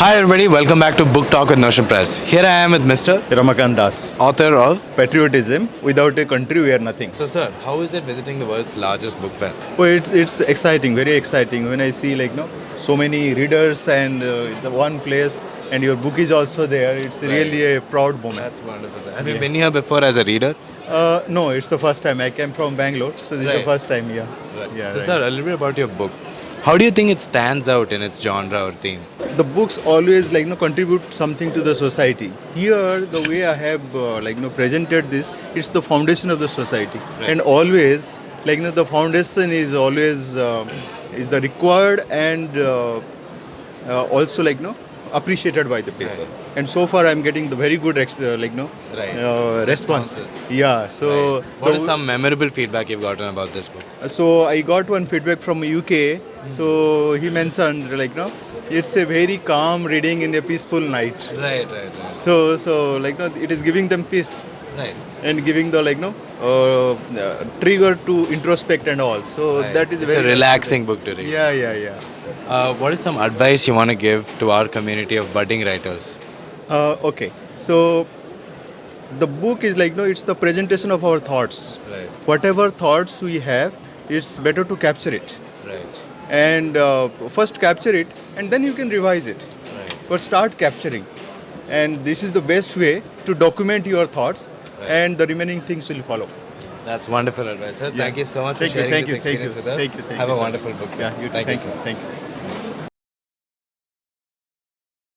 Hi everybody, welcome back to Book Talk with Notion Press. Here I am with Mr. Ramakant Das. Author of. Patriotism. Without a country, we are nothing. So sir, how is it visiting the world's largest book fair? Oh, it's exciting, very exciting. When I see so many readers and the one place, and your book is also there. It's really a proud moment. That's wonderful, sir. Have you been here before as a reader? No, it's the first time. I came from Bangalore, so this is the first time. Yeah. So sir, a little bit about your book. How do you think it stands out in its genre or theme? The books always contribute something to the society. Here, the way I have presented this, it's the foundation of the society, and always the foundation is always is the required and also appreciated by the people. Right. And so far, I'm getting the very good response. Yeah. So What is some memorable feedback you've gotten about this book? So I got one feedback from UK. So he mentioned it's a very calm reading in a peaceful night. Right. So it is giving them peace Right. and giving the trigger to introspect and all. So that is It's very a relaxing book to read. Yeah. What is some advice you want to give to our community of budding writers? Okay. So the book is it's the presentation of our thoughts. Right. Whatever thoughts we have, it's better to capture it. Right. And first capture it, and then you can revise it. Right. But start capturing, and this is the best way to document your thoughts, and the remaining things will follow. That's wonderful advice, sir. Yeah. Thank you so much for Thank you, sharing thank this you, thank experience you, with us. thank you, thank Have you a so wonderful much. book. Yeah, you too. Thank you, Thank you, sir. thank you.